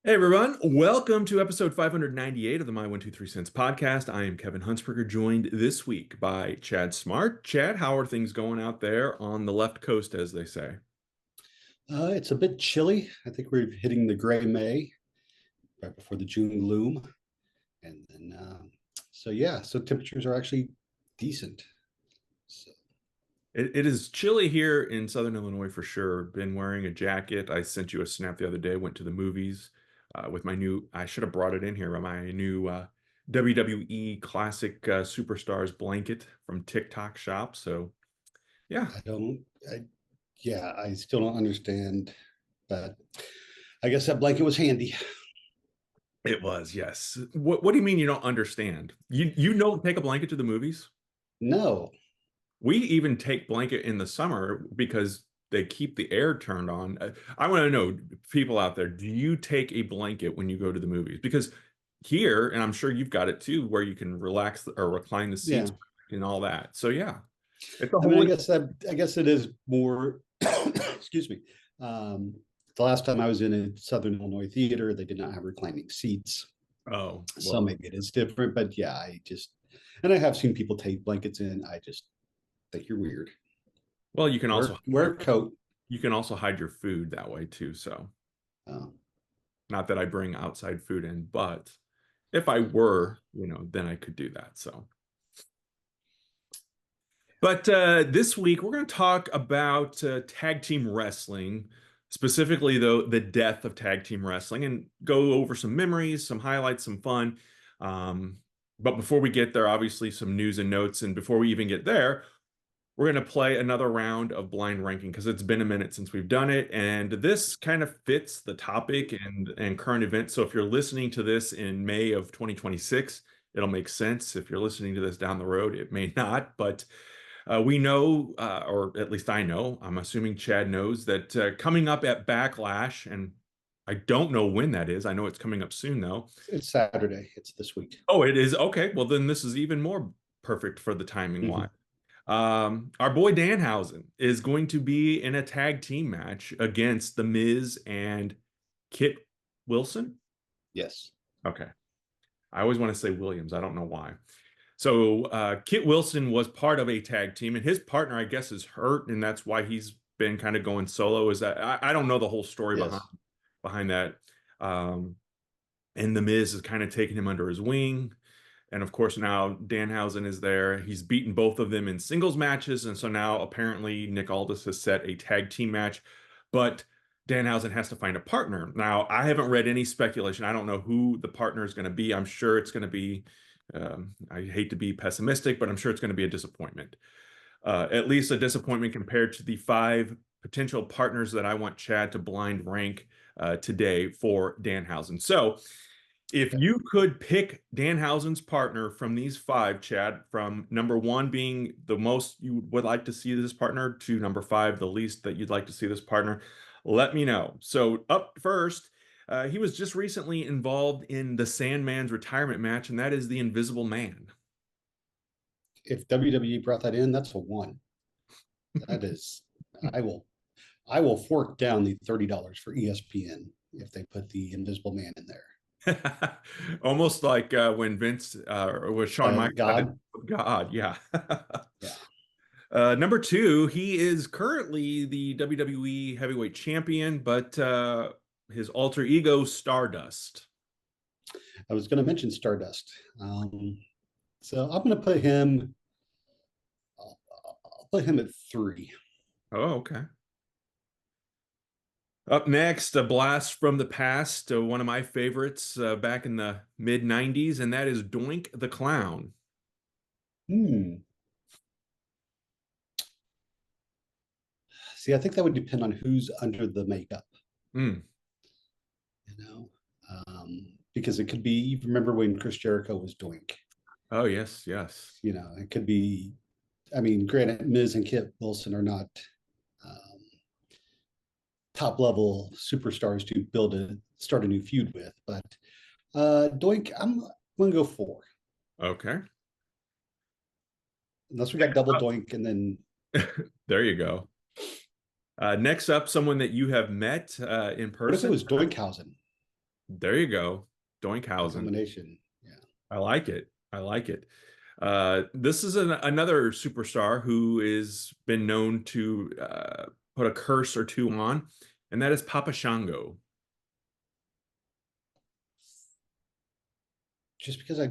Hey everyone, welcome to episode 598 of the My 123 Cents podcast. I am Kevin Huntsberger, joined this week by Chad Smart. Chad, how are things going out there on the left coast, as they say? It's a bit chilly. I think we're hitting the gray May right before the June gloom, and then so temperatures are actually decent. So It is chilly here in Southern Illinois for sure. Been wearing a jacket. I sent you a snap the other day. Went to the movies with my new, I should have brought it in here, but my new WWE Classic Superstars blanket from TikTok shop. So, yeah, I don't, I yeah, I still don't understand, but I guess that blanket was handy. it was, yes. What do you mean you don't understand? You don't take a blanket to the movies? No, We even take blanket in the summer because they keep the air turned on. I want to know, people out there, do you take a blanket when you go to the movies? Because here, and I'm sure you've got it too, where you can relax or recline the seats yeah. and all that. So yeah, it's a I mean, whole. I guess it is more. Excuse me. Um, the last time I was in a Southern Illinois theater, they did not have reclining seats. Oh, So well, maybe it is different, but yeah, and I have seen people take blankets in. I just think you're weird. well, you can also Wear a coat. hide your food that way too. So Um, not that I bring outside food in, but if I were, then I could do that. So. But this week, we're going to talk about tag team wrestling, specifically, though, the death of tag team wrestling, and go over some memories, some highlights, some fun. Um, but before we get there, obviously, some news and notes. And before we even get there, we're going to play another round of blind ranking because it's been a minute since we've done it. And this kind of fits the topic and current events. So if you're listening to this in May of 2026, it'll make sense. If you're listening to this down the road, it may not. But we know, or at least I know, I'm assuming Chad knows that coming up at Backlash, and I don't know when that is. I know it's coming up soon, though. it's Saturday. It's this week. Oh, it is. Okay. Well, then this is even more perfect for the timing wise. Mhm. Our boy Danhausen is going to be in a tag team match against The Miz and Kit Wilson. Yes. Okay. I always want to say Williams. I don't know why. So Kit Wilson was part of a tag team, and his partner, I guess, is hurt, and that's why he's been kind of going solo. Is that I don't know the whole story Yes. behind that. Um, and The Miz is kind of taking him under his wing. And of course, now Danhausen is there. He's beaten both of them in singles matches. And so now apparently Nick Aldis has set a tag team match. But Danhausen has to find a partner. Now, I haven't read any speculation. I don't know who the partner is going to be. I'm sure it's going to be, I hate to be pessimistic, but I'm sure it's going to be a disappointment. At least a disappointment compared to the five potential partners that I want Chad to blind rank today for Danhausen. So, if Okay. you could pick Danhausen's partner from these five, Chad, from number one being the most you would like to see this partner to number five, the least that you'd like to see this partner, let me know. So, up first, he was just recently involved in the Sandman's retirement match, and that is the Invisible Man. If WWE brought that in, that's a one. That is, I will, I will fork down the $30 for ESPN if they put the Invisible Man in there. Almost like when Vince or with Shawn Michaels had it God, with God. Yeah. yeah. Number two, he is currently the WWE Heavyweight Champion, but his alter ego, Stardust. I was going to mention Stardust. So I'm going to put him. I'll put him at three. Oh, okay. Up next, a blast from the past, one of my favorites back in the mid 90s, and that is Doink the Clown. Hmm. See, I think that would depend on who's under the makeup, Mm. you know, because it could be. You remember when Chris Jericho was Doink? Oh, yes, yes. It could be. I mean, granted, Miz and Kit Wilson are not um, top level superstars to start a new feud with, but Doink, I'm going to go four. Okay. Unless we got double Doink, and then There you go. Next up, someone that you have met in what if it person. was Doinkhausen? There you go. The Doinkhausen. combination. Yeah. I like it. I like it. This is another superstar who is been known to put a curse or two on, and that is Papa Shango. Just because I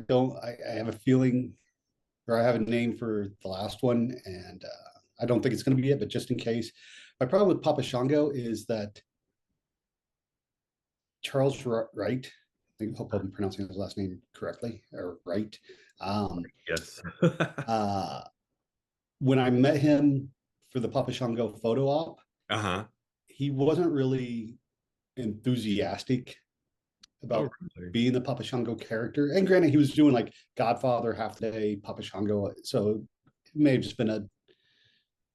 have a feeling, or I have a name for the last one, and I don't think it's going to be it, but just in case. My problem with Papa Shango is that Charles Wright, I hope I'm pronouncing his last name correctly, or Wright. Um, Yes. uh, when I met him for the Papa Shango photo op, Uh-huh. he wasn't really enthusiastic Oh, about really? being the Papa Shango character. And granted, he was doing like Godfather, Half the Day, Papa Shango. So it may have just been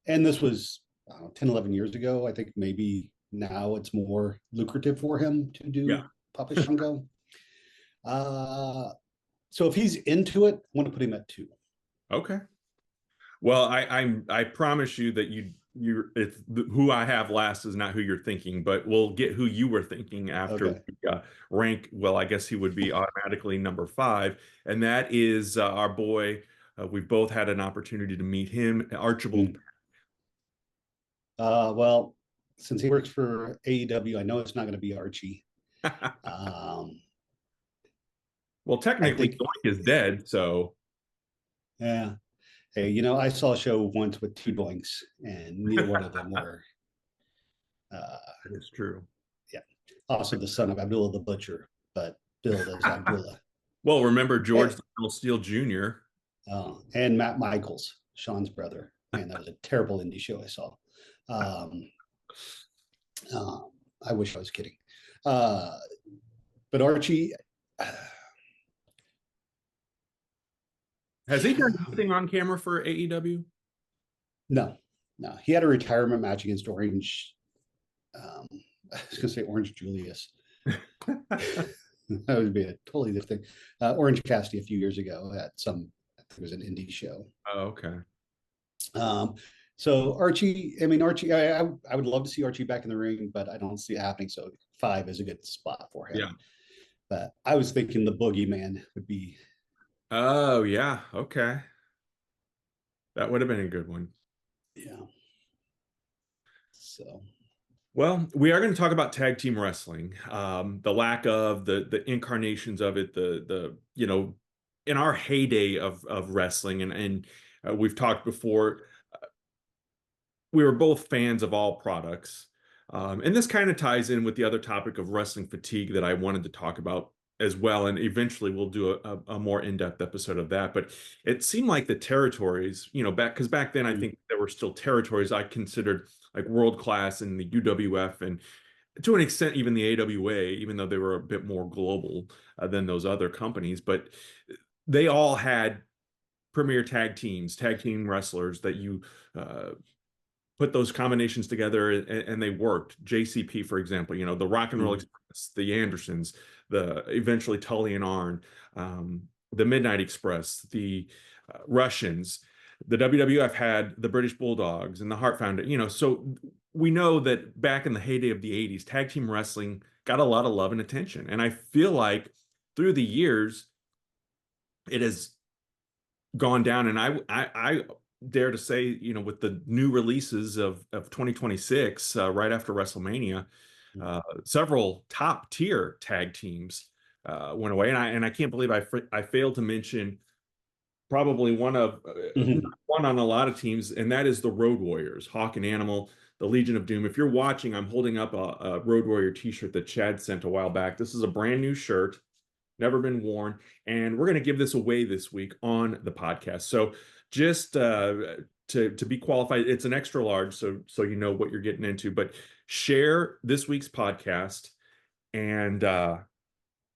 and this was, I don't know, 10, 11 years ago. I think maybe now it's more lucrative for him to Yeah. do Papa Shango. Uh, so if he's into it, I want to put him at two. Okay. Well, I promise you that you're it's who I have last is not who you're thinking, but we'll get who you were thinking after Okay. we rank. Well, I guess he would be automatically number five, and that is our boy. We've both had an opportunity to meet him, Archibald. Mm. Well, since he works for AEW, I know it's not going to be Archie. Um, Well, I technically, think, Doink is dead, so yeah. Hey, I saw a show once with two Boinks, and neither one of them were. Uh, that is true. yeah. Also, the son of Abdullah the Butcher, but billed as Abdullah. Well, remember George And, the Little Steel Jr. and Matt Michaels, Sean's brother. Man, that was a terrible indie show I saw. Um, uh, I wish I was kidding. Uh, but Archie, Has he done anything on camera for AEW? no, no, he had a retirement match against Orange. Um, I was going to say Orange Julius. That would be a totally different thing. Orange Cassidy a few years ago at I think it was an indie show. Oh, okay. Um, so Archie, I mean Archie, I would love to see Archie back in the ring, but I don't see it happening. So five is a good spot for Yeah. him. But I was thinking the Boogeyman would be, Oh, yeah. Okay. That would have been a good one. yeah. So Well, we are going to talk about tag team wrestling, the lack of the incarnations of it, the in our heyday of wrestling, and we've talked before. We were both fans of all products, and this kind of ties in with the other topic of wrestling fatigue that I wanted to talk about as well. And eventually, we'll do a more in-depth episode of that. But it seemed like the territories, back then, I think there were still territories I considered like world class in the UWF and to an extent even the AWA, even though they were a bit more global than those other companies. But they all had premier tag team wrestlers that you put those combinations together and they worked. JCP, for example, the Rock and Roll Express, the Andersons, the eventually Tully and Arn, the Midnight Express, the Russians. The WWF had the British Bulldogs and the Hart Foundation, so we know that back in the heyday of the 80s, tag team wrestling got a lot of love and attention. And I feel like through the years, it has gone down. And I dare to say, with the new releases of 2026, right after WrestleMania, several top tier tag teams went away, and I can't believe I failed to mention probably one on a lot of teams, and that is the Road Warriors, Hawk and Animal, the Legion of Doom. If you're watching, I'm holding up a Road Warrior t-shirt that Chad sent a while back. This is a brand new shirt, never been worn, and we're going to give this away this week on the podcast. So just to be qualified, it's an extra large, so you know what you're getting into. But share this week's podcast, and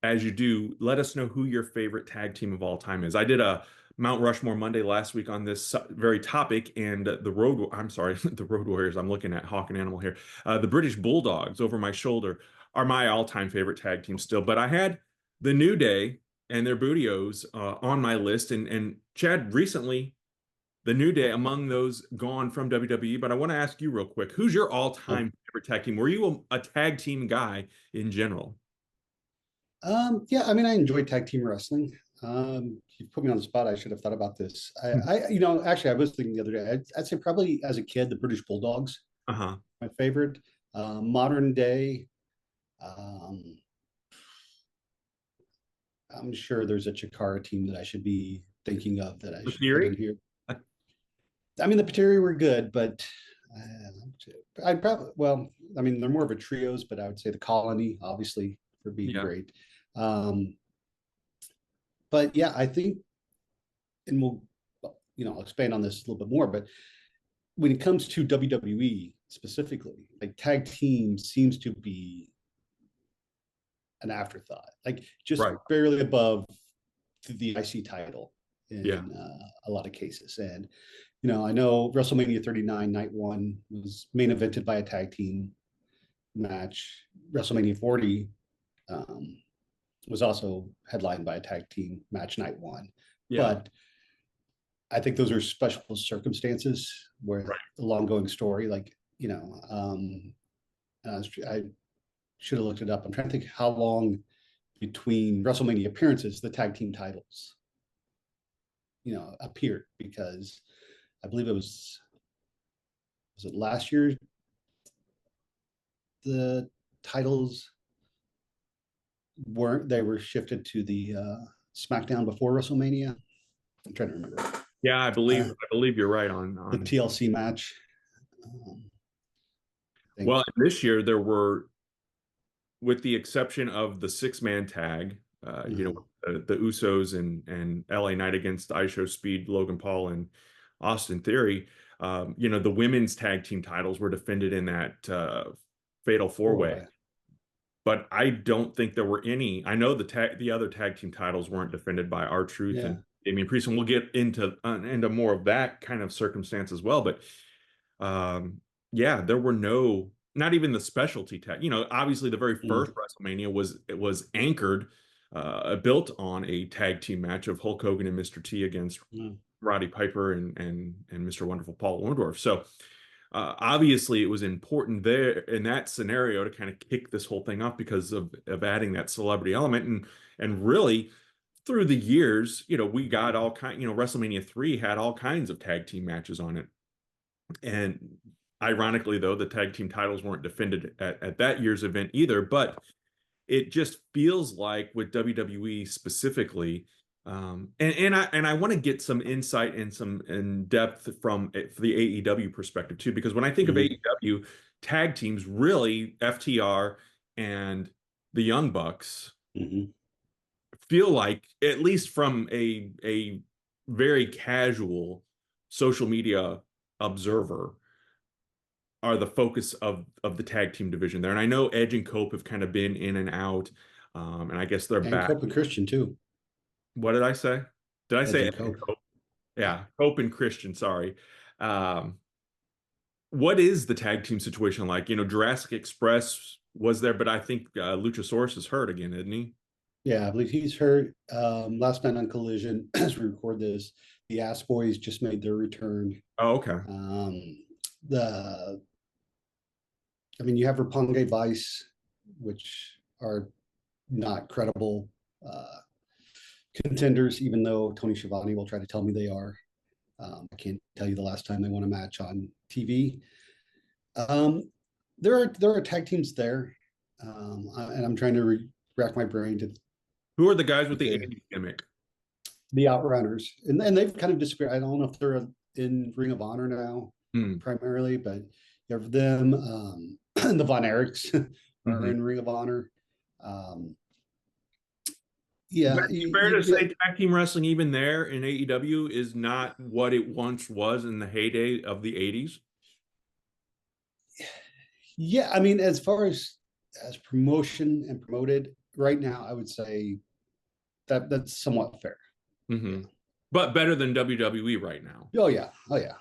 as you do, let us know who your favorite tag team of all time is. I did a Mount Rushmore Monday last week on this very topic, and I'm sorry, the Road Warriors, I'm looking at Hawk and Animal here. The British Bulldogs over my shoulder are my all-time favorite tag team still, but I had the New Day and their Bootios on my list, and Chad, recently, the New Day among those gone from WWE, but I want to ask you real quick, who's your Oh, all-time favorite tag team? Were you a tag team guy in general? Yeah, I mean, I enjoy tag team wrestling. You put me on the spot. I should have thought about this. Actually, I was thinking the other day. I'd say probably as a kid, the British Bulldogs, Uh-huh. my favorite. Modern day, um, I'm sure there's a Chikara team that I should be thinking of that I The should put in Fury? here. I mean, the Pateri were good, but I'd probably, well, I mean, they're more of a trios, but I would say the Colony, obviously, for being Yeah. great. Um, but yeah, I think, and we'll, I'll expand on this a little bit more, but when it comes to WWE specifically, like tag team seems to be an afterthought, like just Right. barely above the IC title Yeah. in a lot of cases. And I know WrestleMania 39 night one was main evented by a tag team match. WrestleMania 40 um, was also headlined by a tag team match night one. Yeah. But I think those are special circumstances where Right. the long going story, like, I should have looked it up. I'm trying to think how long between WrestleMania appearances the tag team titles, appeared, because I believe was it last year the titles were shifted to the SmackDown before WrestleMania. I'm trying to remember Yeah, uh, I believe you're right on the on TLC match. I think. well, this year there were, with the exception of the six-man tag, Uh, the Usos and LA Knight against ISHO Speed, Logan Paul and Austin Theory. The women's tag team titles were defended in that fatal four four-way. way. But I don't think there were any. I know the other tag team titles weren't defended by R-Truth Yeah. and Damian Priest, and we'll get into more of that kind of circumstance as well. But yeah, there were no, not even the specialty tag. Obviously the very Mm. first WrestleMania was anchored, built on a tag team match of Hulk Hogan and Mr. T against Mm. Roddy Piper and Mr. Wonderful Paul Orndorff. So obviously it was important there in that scenario to kind of kick this whole thing off because of adding that celebrity element, and really through the years, we got all kind, WrestleMania 3 had all kinds of tag team matches on it. And ironically, though, the tag team titles weren't defended at that year's event either. But it just feels like with WWE specifically, and I want to get some insight and some in depth from the AEW perspective too, because when I think of Mm. AEW, tag teams, really FTR and the Young Bucks Mm-hmm. feel like, at least from a very casual social media observer, are the focus of the tag team division there. And I know Edge and Cope have kind of been in and out, and I guess they're And back. Cope and Christian too. What did I say? Did I Edge say and Edge and Cope. Cope? Yeah. Yeah, Cope and Christian. Sorry. Um, what is the tag team situation like? Jurassic Express was there, but I think Luchasaurus is hurt again, isn't he? Yeah, I believe he's hurt. Last night on Collision, as we record this, the Ass Boys just made their return. Oh, okay. Um, the I mean, you have Raponga Vice, which are not credible uh, contenders, even though Tony Schiavone will try to tell me they are. I can't tell you the last time they won a match on TV. Um, there are tag teams there, and I'm trying to rack my brain to Who are the guys with think the of 80s gimmick? the Outrunners, and they've kind of disappeared. I don't know if they're in Ring of Honor now Hmm. primarily, but you have them. The Von Erichs are Mhm. in Ring of Honor. Um, But yeah, is it fair to say tag team wrestling, even there in AEW, is not what it once was in the heyday of the 80s? yeah. I mean, as far as promotion and promoted right now, I would say that that's somewhat fair. Yeah. Hmm. But better than WWE right now. Oh yeah. Oh yeah.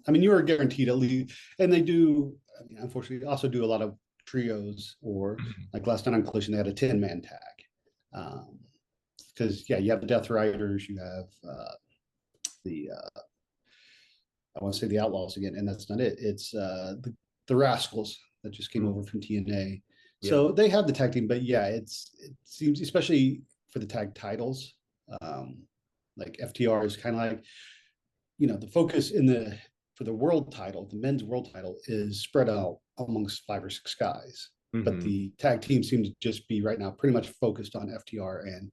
I mean, you are guaranteed at least, and they do. I mean, unfortunately, also do a lot of trios, or Mhm. like last night on Collision, they had a 10-man tag. Because yeah, you have the Death Riders, you have the I want to say the Outlaws again, and that's not it. It's the Rascals that just came over from TNA. Yeah. So they have the tag team, but yeah, it seems, especially for the tag titles, um, like FTR is kind of like, the focus in the for the world title, the men's world title is spread out amongst 5 or 6 guys. But Hmm. the tag team seems to just be right now pretty much focused on FTR and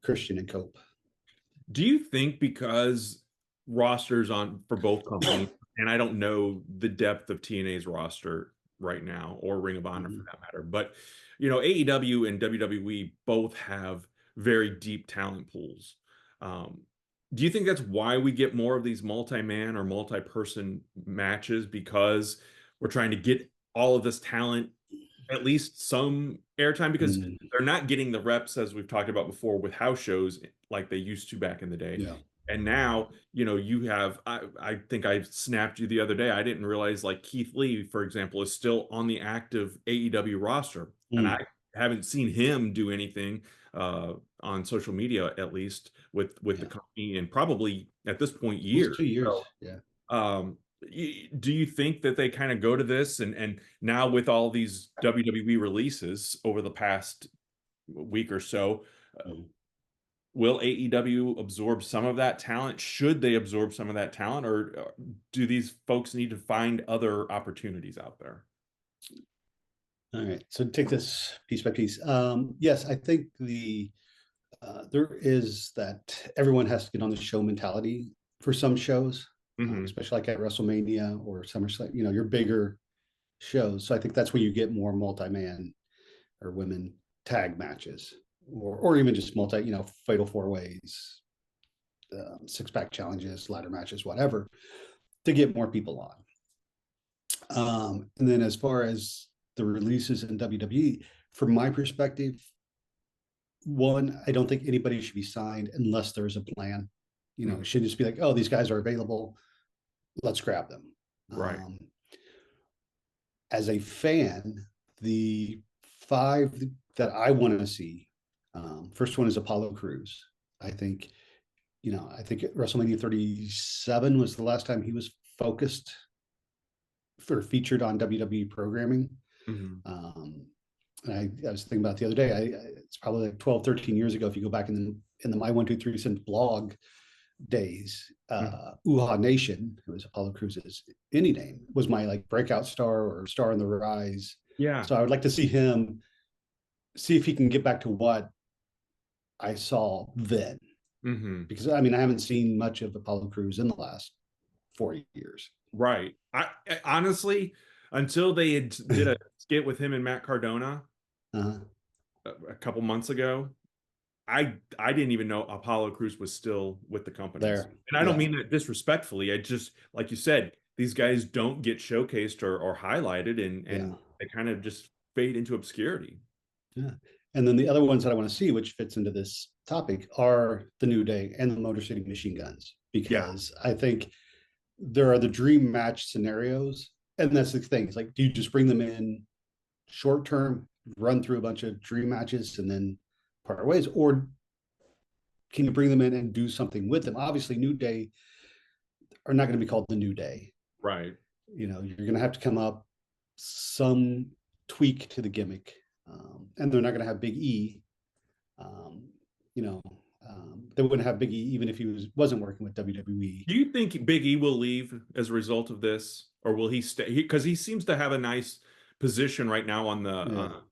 Christian and Cope. Do you think because rosters on for both companies, and I don't know the depth of TNA's roster right now, or Ring of Honor for Mhm. that matter, but AEW and WWE both have very deep talent pools. Um, do you think that's why we get more of these multi-man or multi-person matches because we're trying to get all of this talent at least some airtime because Mhm. they're not getting the reps as we've talked about before with house shows like they used to back in the day. Yeah. And now, you have I think I snapped you the other day. I didn't realize like Keith Lee, for example, is still on the active AEW roster. And I Mm. haven't seen him do anything on social media, at least with the Yeah. company, and probably at this point At least years. 2 years. So Yeah. do you think that they kind of go to this and now with all these WWE releases over the past week or so, uh, Mhm. will AEW absorb some of that talent? Should they absorb some of that talent, or do these folks need to find other opportunities out there? All right. So take this piece by piece. Yes, I think there is that everyone has to get on the show mentality for some shows, Hmm. especially like at WrestleMania or SummerSlam. Your bigger shows. So I think that's where you get more multi-man or women tag matches, or even just fatal 4 ways, 6-pack challenges, ladder matches, whatever, to get more people on. And then as far as the releases in WWE, from my perspective, one, I don't think anybody should be signed unless there's a plan. Hmm. It should just be like, oh, these guys are available. Let's grab them. Right. As a fan, the 5 that I want to see, first one is Apollo Crews. I think, I think WrestleMania 37 was the last time he was focused for featured on WWE programming. Hmm. Um, and I was thinking about it the other day. It's probably like 12, 13 years ago. If you go back in the My 123 Cents blog days, Uha Nation, who was Apollo Cruz's indie name, was my like breakout star or star on the rise. Yeah. So I would like to see him, see if he can get back to what I saw then. Hmm. Because I mean, I haven't seen much of Apollo Cruz in the last 4 years. Right. I honestly, until they did a skit with him and Matt Cardona uh, a couple months ago, I didn't even know Apollo Crews was still with the companies. there. And I don't Yeah. mean that disrespectfully. I just, like you said, these guys don't get showcased or highlighted, Yeah. and they kind of just fade into obscurity. Yeah. And then the other ones that I want to see, which fits into this topic, are the New Day and the Motor City Machine Guns, Yeah. because I think there are the dream match scenarios. And that's the thing. It's like, do you just bring them in short term, run through a bunch of dream matches and then part ways? Or can you bring them in and do something with them? Obviously, New Day are not going to be called the New Day. Right. You're going to have to come up some tweak to the gimmick. And they're not going to have Big E. Um, you know, they wouldn't have Big E even if wasn't working with WWE. Do you think Big E will leave as a result of this, or will he stay? Because he seems to have a nice position right now on the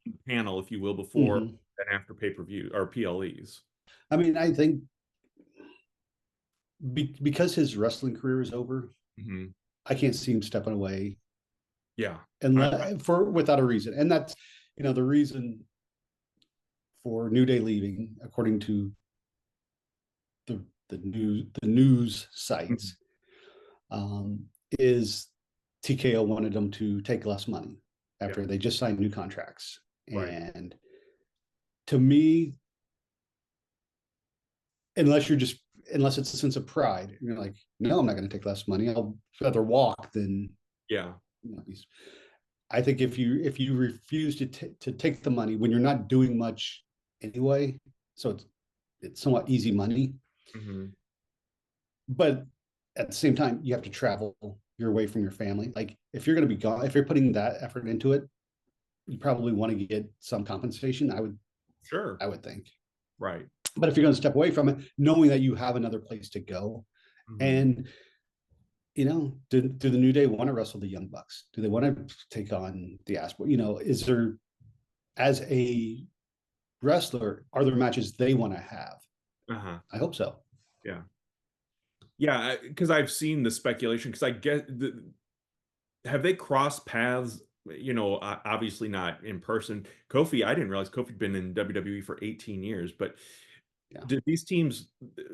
Yeah. panel, if you will, before Mm-hmm. and after pay-per-view or PLEs. I mean, I think because his wrestling career is over, Hmm. I can't see him stepping away Yeah. and for without a reason. And that's the reason for New Day leaving, according to the news Mhm. sites, um, is TKO wanted them to take less money Yeah. after they just signed new contracts. Right. And to me, unless it's a sense of pride, you're like, no, I'm not going to take less money. I'll rather walk than Yeah. these. I think if you refuse to take the money when you're not doing much anyway, so it's somewhat easy money, Hmm. but at the same time you have to travel. You're away from your family. Like if you're going to be gone, if you're putting that effort into it, you probably want to get some compensation. Sure. I would think. Right. But if you're going to step away from it, knowing that you have another place to go, Mhm. and do the New Day want to wrestle the Young Bucks? Do they want to take on the Asper? Is there, as a wrestler, are there matches they want to have? Uh-huh. I hope so. Yeah. Yeah, because I've seen the speculation because I get have they crossed paths? Obviously not in person. Kofi, I didn't realize Kofi'd been in WWE for 18 years, but Yeah, did these teams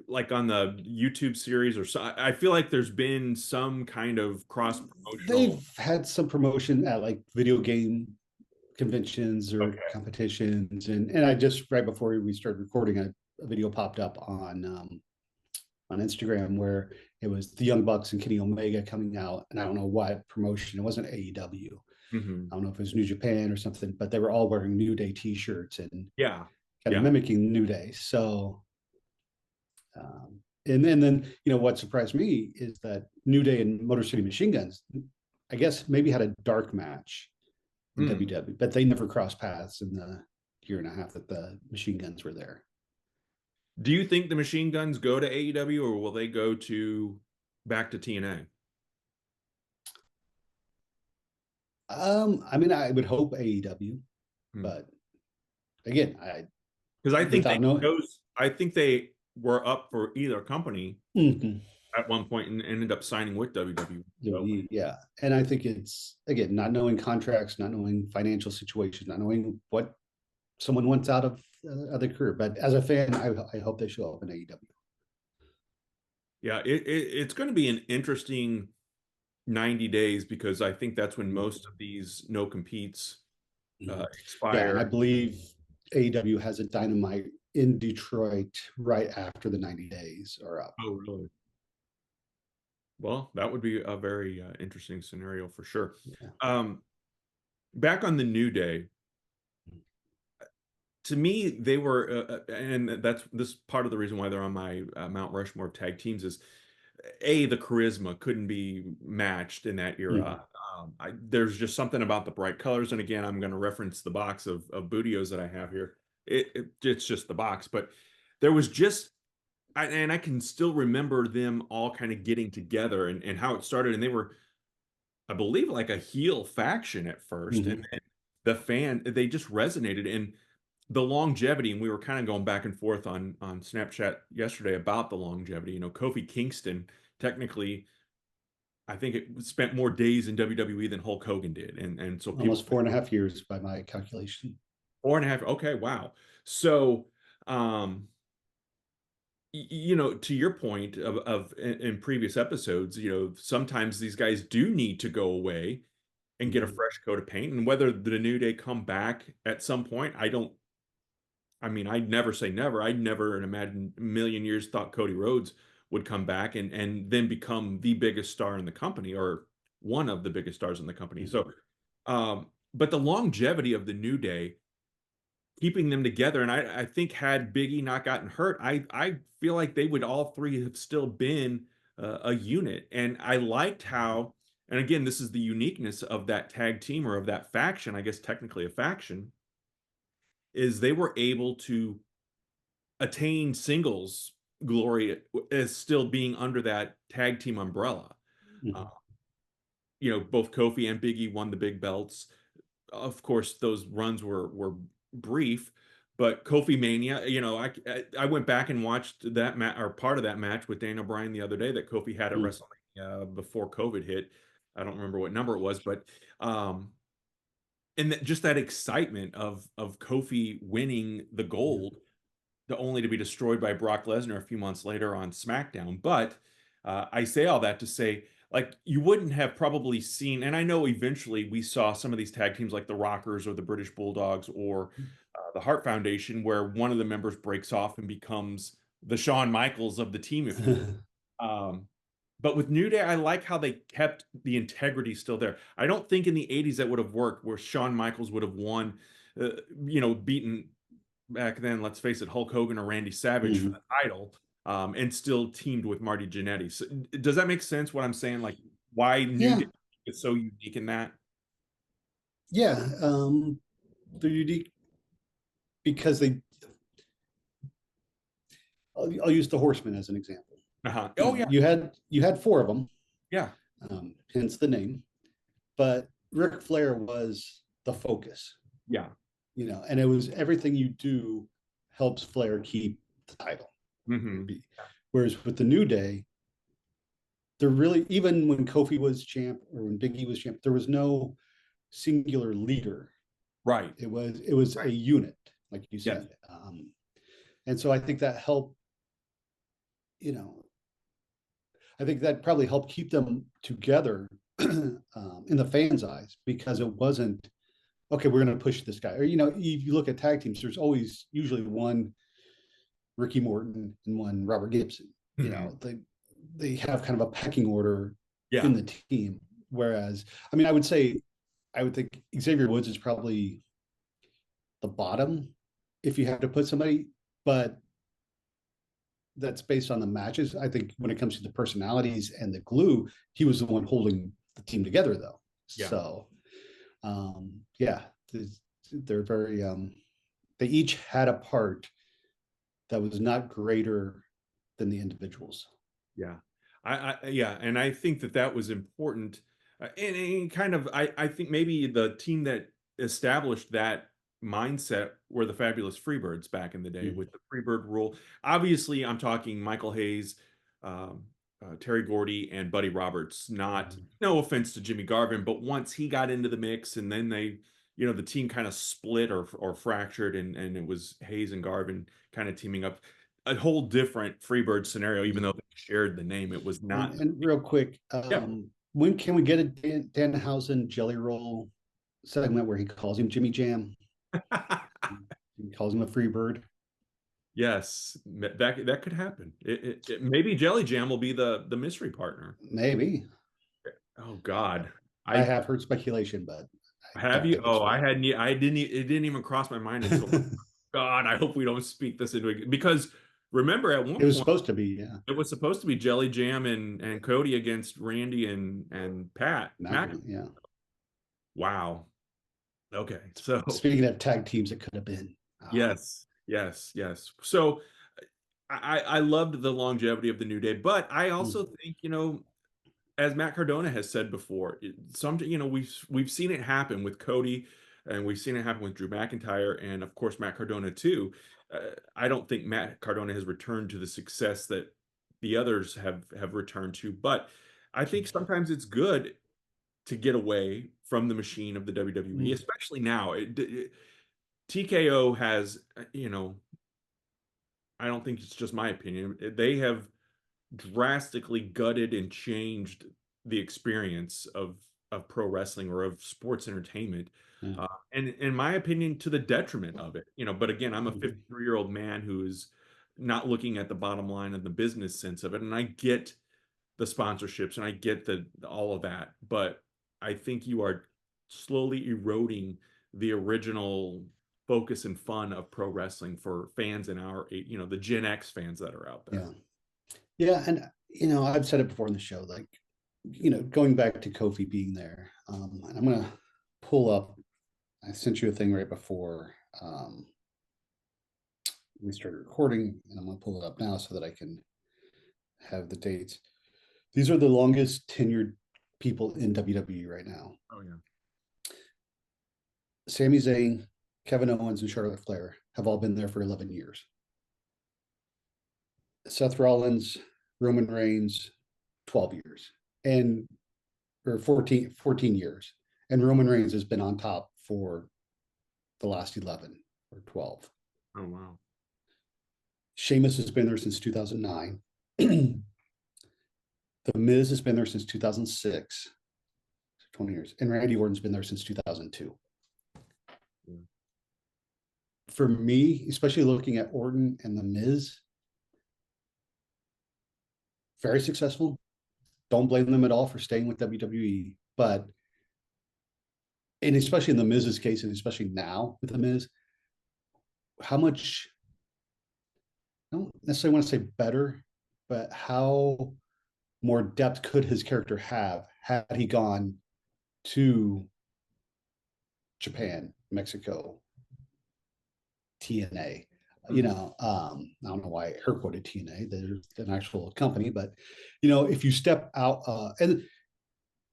like on the YouTube series or so? I feel like there's been some kind of cross promotional. they've had some promotion at like video game conventions or Okay. competitions, and I just right before we started recording, a video popped up on Instagram where it was the Young Bucks and Kenny Omega coming out, and I don't know what promotion. It wasn't AEW. Hmm. I don't know if it was New Japan or something, but they were all wearing New Day T-shirts and Yeah. kind of Yeah. mimicking New Day. So, and then what surprised me is that New Day and Motor City Machine Guns, I guess maybe had a dark match in Hmm. WWE, but they never crossed paths in the year and a half that the Machine Guns were there. Do you think the Machine Guns go to AEW or will they go to back to TNA? I mean, I would hope AEW, but again, I Because without knowing. I think they were up for either company Mhm. at one point and ended up signing with WWE. So Yeah, and I think it's again not knowing contracts, not knowing financial situations, not knowing what someone wants out of their career. But as a fan, I hope they show up in AEW. yeah, it's going to be an interesting 90 days because I think that's when most of these no competes Mhm. Yeah, and I expire. believe AEW has a Dynamite in Detroit right after the 90 days are up. Oh, really? Well, that would be a very interesting scenario for sure. Yeah. Um, Back on the New Day, to me, they were, and that's this part of the reason why they're on my Mount Rushmore of tag teams is the charisma couldn't be matched in that era. Mhm. There's just something about the bright colors, and again, I'm going to reference the box of Bootios that I have here. It's just the box, but there was just, and I can still remember them all kind of getting together and how it started, and they were, I believe, like a heel faction at first, and Mhm. then they just resonated, and the longevity, and we were kind of going back and forth on Snapchat yesterday about the longevity. Kofi Kingston technically, I think it spent more days in WWE than Hulk Hogan did, and so people Almost 4.5 years by my calculation. 4.5. Okay, wow. So, um, to your point of in previous episodes, sometimes these guys do need to go away and get a Mhm. fresh coat of paint, and whether the New Day come back at some point, I don't. I mean, I'd never say never. I'd never in a million years thought Cody Rhodes would come back and then become the biggest star in the company or one of the biggest stars in the company. So, Mhm. but the longevity of the New Day, keeping them together, and I think had Biggie not gotten hurt, I feel like they would all three have still been a unit. And I liked how, and again, this is the uniqueness of that tag team or of that faction, I guess technically a faction, is they were able to attain singles glory as still being under that tag team umbrella. Uh, Mhm. Both Kofi and Biggie won the big belts. Of course, those runs were brief, but Kofi Mania, I went back and watched that match or part of that match with Daniel Bryan the other day that Kofi had at Mhm. WrestleMania before COVID hit. I don't remember what number it was, but um, and just that excitement of Kofi winning the Yeah. gold only to be destroyed by Brock Lesnar a few months later on SmackDown. But I say all that to say, like, you wouldn't have probably seen, and I know eventually we saw some of these tag teams like the Rockers or the British Bulldogs or the Hart Foundation, where one of the members breaks off and becomes the Shawn Michaels of the team, if you will. But with New Day, I like how they kept the integrity still there. I don't think in the 80s that would have worked where Shawn Michaels would have won, beaten back then, let's face it, Hulk Hogan or Randy Savage for Mhm. the title, and still teamed with Marty Jannetty. So, does that make sense what I'm saying? Like why New Day Yeah, is so unique in that? yeah. they're unique because I'll use the Horsemen as an example. Uh-huh. You Oh know, yeah. you had four of them, Yeah. hence the name. But Ric Flair was the focus, Yeah. and it was everything you do helps Flair keep the title. Hmm. Whereas with the New Day, there really, even when Kofi was champ or when Big E was champ, there was no singular leader. Right. It was a unit, like you Yes. said, and so I think that helped. You know, I think that probably helped keep them together in the fans' eyes because it wasn't okay. We're going to push this guy, or if you look at tag teams, there's always usually one Ricky Morton and one Robert Gibson. Hmm. They have kind of a pecking order in Yeah. the team. Whereas, I mean, I would think Xavier Woods is probably the bottom if you have to put somebody, but that's based on the matches. I think when it comes to the personalities and the glue, he was the one holding the team together, though. Yeah. So, yeah, they're very. They each had a part that was not greater than the individuals. Yeah. Yeah, and I think that that was important. And kind of, I think maybe the team that established that mindset were the Fabulous Freebirds back in the day Mm-hmm. with the Freebird rule. Obviously, I'm talking Michael Hayes, um, Terry Gordy, and Buddy Roberts. Not, no offense to Jimmy Garvin, but once he got into the mix, and then the team kind of split or fractured, and it was Hayes and Garvin kind of teaming up, a whole different Freebird scenario, even though they shared the name. It was And, not. and real quick, Yeah. when can we get a Danhausen Jelly Roll segment where he calls him Jimmy Jam? He calls him a free bird. Yes, that could happen. Maybe Jelly Jam will be the mystery partner. Maybe. Oh God, I I have heard speculation, but I have don't you. think it's Oh, I real. hadn't. I didn't. It didn't even cross my mind until. God, I hope we don't speak this into it because remember at one It was point supposed to be, yeah. it was supposed to be Jelly Jam and Cody against Randy and Pat Mac. Yeah. Wow. Okay, so. Speaking of tag teams, it could have been. Yes, yes, yes. So I loved the longevity of the New Day, but I Mm, also think, as Matt Cardona has said before, we've seen it happen with Cody, and we've seen it happen with Drew McIntyre, and of course Matt Cardona too. I don't think Matt Cardona has returned to the success that the others have returned to, but I think sometimes it's good to get away from the machine of the WWE, mm, especially now. TKO has, I don't think it's just my opinion. They have drastically gutted and changed the experience of pro wrestling or of sports entertainment. yeah. And in my opinion, to the detriment of it. But again, I'm a Mhm. 53-year-old man who is not looking at the bottom line and the business sense of it. And I get the sponsorships and I get the all of that, but I think you are slowly eroding the original focus and fun of pro wrestling for fans in the Gen X fans that are out there. Yeah. Yeah. And, I've said it before in the show, like, going back to Kofi being there, and I'm going to pull up, I sent you a thing right before we started recording, and I'm going to pull it up now so that I can have the dates. These are the longest tenured people in WWE right now. Oh yeah. Sami Zayn, Kevin Owens, and Charlotte Flair have all been there for 11 years. Seth Rollins, Roman Reigns, 12 years, and or 14 years. And Roman Reigns has been on top for the last 11 or 12. Oh wow. Sheamus has been there since 2009. The Miz has been there since 2006, 20 years. And Randy Orton's been there since 2002. Yeah. For me, especially looking at Orton and The Miz, very successful. Don't blame them at all for staying with WWE. And especially in The Miz's case, and especially now with The Miz, how much, I don't necessarily want to say better, but how more depth could his character have had he gone to Japan, Mexico, TNA. Mhm. I don't know why her quoted TNA. There's an actual company, but if you step out, and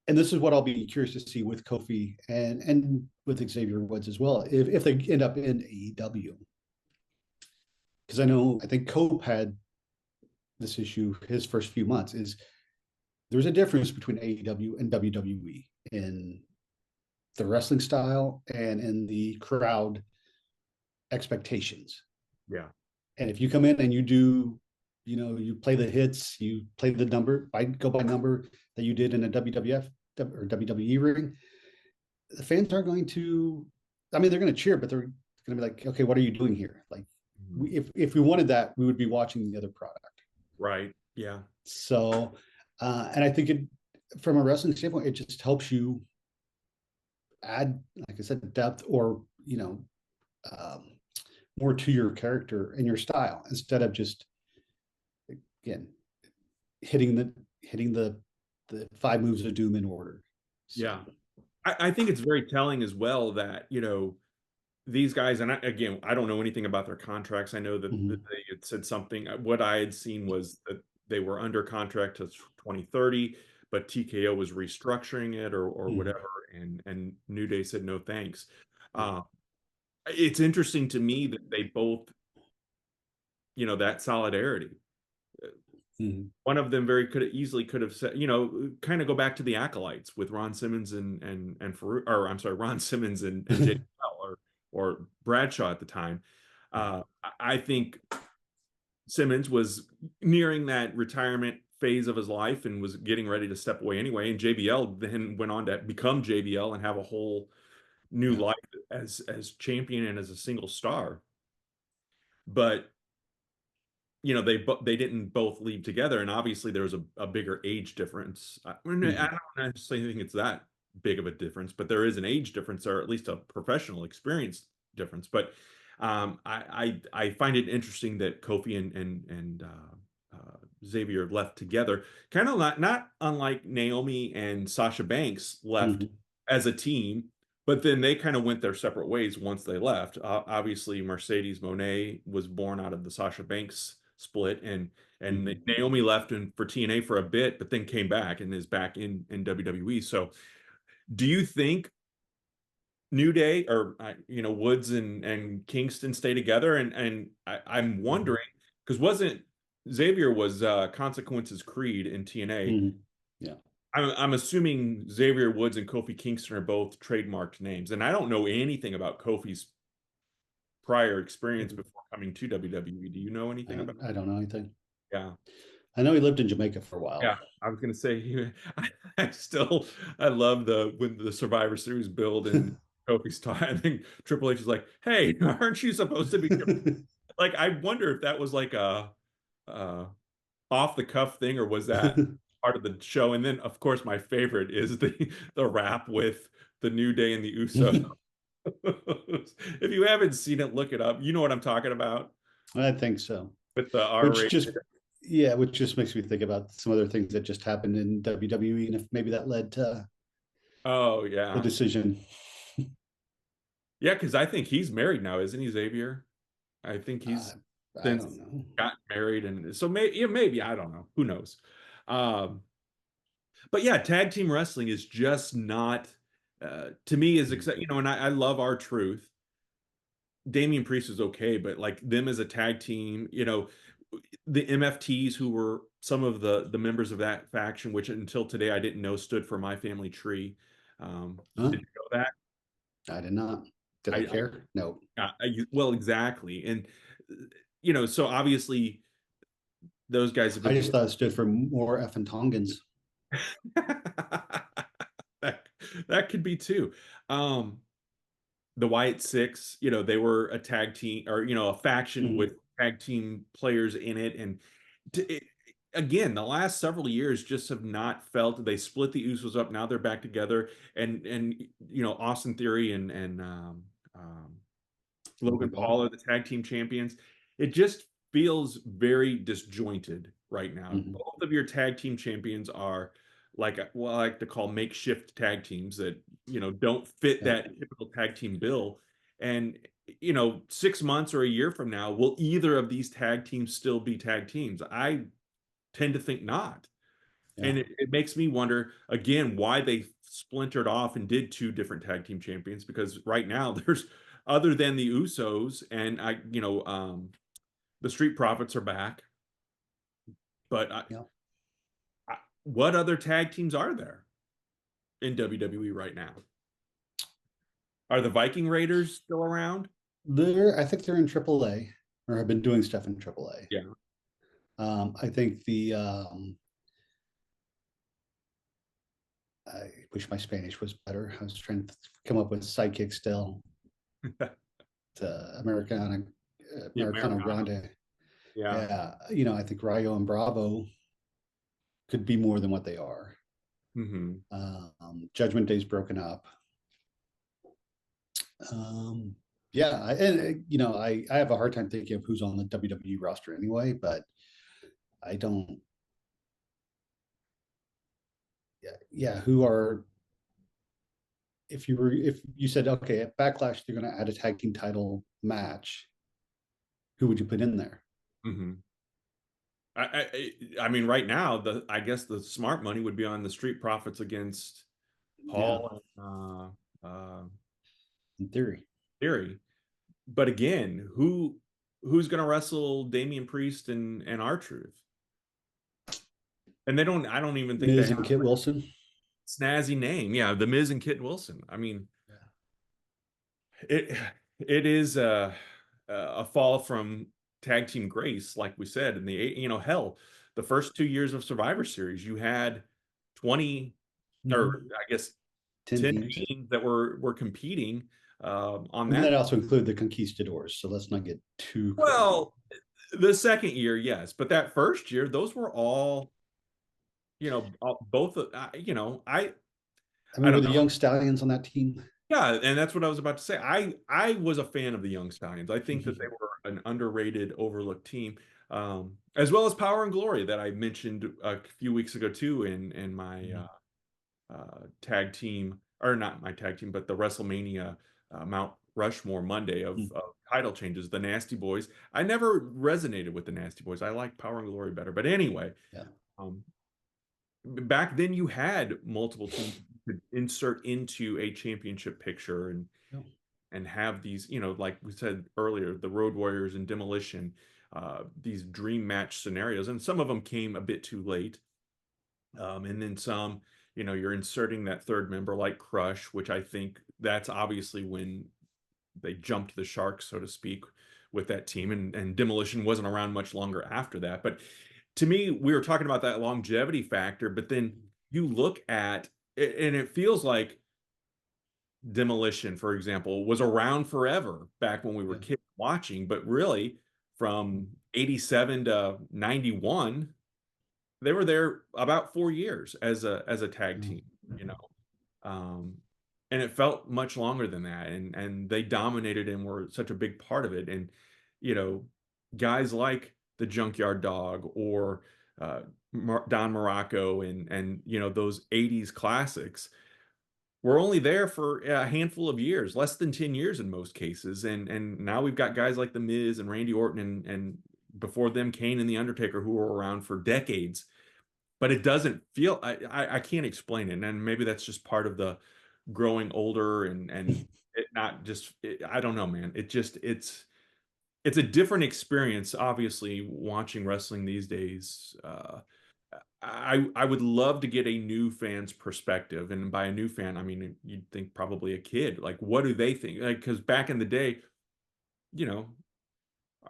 this is what I'll be curious to see with Kofi and with Xavier Woods as well, if they end up in AEW, because I think Cope had this issue his first few months is there's a difference between AEW and WWE in the wrestling style and in the crowd expectations. Yeah. And if you come in and you do, you play the hits, you play the number, go by number that you did in a WWF or WWE ring, the fans aren't going to, I mean, they're going to cheer, but they're going to be like, okay, what are you doing here? Like, Mhm. if we wanted that, we would be watching the other product. Right. Yeah. So, and I think from a wrestling standpoint, it just helps you add, like I said, depth or, um, more to your character and your style instead of just, again, hitting the five moves of doom in order. So, Yeah. I think it's very telling as well that, these guys, and again, I don't know anything about their contracts. I know that mhm, they had said something. What I had seen was that they were under contract to 2030, but TKO was restructuring it or mhm, whatever, and New Day said no thanks. yeah, Uh, it's interesting to me that they both, that solidarity. mhm, One of them very could have said, kind of go back to the acolytes with Ron Simmons and Farouk, or I'm sorry, Ron Simmons and JBL or Bradshaw at the time. I think Simmons was nearing that retirement phase of his life and was getting ready to step away anyway. And JBL then went on to become JBL and have a whole new yeah, life as champion and as a single star. But they didn't both leave together, and obviously there was a bigger age difference. I mhm, don't necessarily think it's that big of a difference, but there is an age difference, or at least a professional experience difference. But I find it interesting that Kofi and Xavier left together, kind of not unlike Naomi and Sasha Banks left mhm, as a team. But then they kind of went their separate ways once they left. Obviously, Mercedes Moné was born out of the Sasha Banks split, and mhm. Naomi left for TNA for a bit, but then came back and is back in WWE. So, do you think New Day or Woods and Kingston stay together? And I'm Mhm. wondering because wasn't Xavier was Consequences Creed in TNA. Mhm. Yeah. I'm assuming Xavier Woods and Kofi Kingston are both trademarked names, and I don't know anything about Kofi's prior experience Mhm. before coming to WWE. Do you know anything about? I don't know anything. Yeah, I know he lived in Jamaica for a yeah. while. I was gonna say, I love when the Survivor Series build and Kofi's time. I think Triple H is like, "Hey, aren't you supposed to be?" Like, I wonder if that was like a off the cuff thing, or was that part of the show? And then, of course, my favorite is the rap with the New Day and the Usos. If you haven't seen it, look it up. You know what I'm talking about I think so. with the R Which rated. just, yeah, which just makes me think about some other things that just happened in WWE, and if maybe that led to Oh the yeah, decision. yeah. Because I think he's married now, isn't he, Xavier? I think Uh, he's I don't since know. gotten married, and so maybe I don't know. Who knows? Um, but yeah, tag team wrestling is just not to me is Mhm. except and I love our truth. Damian Priest is okay, but like them as a tag team, the MFTs who were some of the members of that faction, which until today I didn't know stood for My Family Tree. Huh? Did you know that? I did not. Did I I, care? No. well, exactly, and so obviously those guys have I been just thought it stood for more effing Tongans. that that could be too. Um, the Wyatt Six, they were a tag team or a faction with Mhm. tag team players in it, and it, again, the last several years just have not felt they split the Usos up. Now they're back together, and Austin Theory and Logan Logan Paul Paul. are the tag team champions. It just feels very disjointed right now. Mhm. Both of your tag team champions are like what I like to call makeshift tag teams that don't fit Yeah. that typical tag team bill. And 6 months or a year from now, will either of these tag teams still be tag teams? I tend to think not. Yeah. And it makes me wonder again why they splintered off and did two different tag team champions, because right now there's, other than the Usos and the Street Profits are back, but Yeah. what other tag teams are there in WWE right now? Are the Viking Raiders still around? I think they're in AAA or have been doing stuff in AAA. Yeah. I think I wish my Spanish was better. I was trying to come up with sidekick still to The Americano Americana. Grande. Yeah. Yeah, I think Rayo and Bravo could be more than what they are. Hmm. Judgment Day's broken up. Um, yeah, I have a hard time thinking of who's on the WWE roster anyway, but I don't. Yeah, who are if you said okay at Backlash they're going to add a tag team title match, who would you put in there? Hmm. I mean, right now, I guess the smart money would be on the Street Profits against Yeah, Paul and in theory. Theory. But again, who's going to wrestle Damian Priest and R-Truth? And they don't. I don't even think they Miz have and Kit Wilson. a snazzy name. Yeah, The Miz and Kit Wilson. I mean, Yeah, it it is a fall from tag team grace, like we said. In the hell, the first 2 years of Survivor Series, you had 20, or mm-hmm. I guess 10 10 teams. teams that were competing on And that that. also include the Conquistadors, so let's not get too crazy. Well, the second year, yes, but that first year, those were all, both. I I mean, were don't the know. Young Stallions on that team? Yeah, and that's what I was about to say. I was a fan of the Young Stallions. I think that they were an underrated, overlooked team, as well as Power and Glory that I mentioned a few weeks ago too in my tag team, or not my tag team, but the WrestleMania Mount Rushmore Monday of title changes. The Nasty Boys. I never resonated with the Nasty Boys. I like Power and Glory better. But anyway, Yeah. um, back then you had multiple teams you could insert into a championship picture Yeah. and have these, like we said earlier, the Road Warriors and Demolition, these dream match scenarios, and some of them came a bit too late. And then some, you're inserting that third member like Crush, which I think that's obviously when they jumped the shark, so to speak, with that team. And Demolition wasn't around much longer after that. But to me, we were talking about that longevity factor, but then you look at it, and it feels like Demolition, for example, was around forever back when we were Yeah. kids watching, but really from 87 to 91, they were there about 4 years as a tag Yeah. team, you know. Um, and it felt much longer than that. And they dominated and were such a big part of it. And, you know, guys like the Junkyard Dog or Don Morocco and those 80s classics were only there for a handful of years, less than 10 years in most cases. And now we've got guys like The Miz and Randy Orton and before them Kane and The Undertaker who were around for decades. But it doesn't feel I can't explain it. And maybe that's just part of the growing older and it not just I don't know, man. It's a different experience, obviously, watching wrestling these days. I would love to get a new fan's perspective, and by a new fan, I mean you'd think probably a kid. Like, what do they think? Like, because back in the day, you know,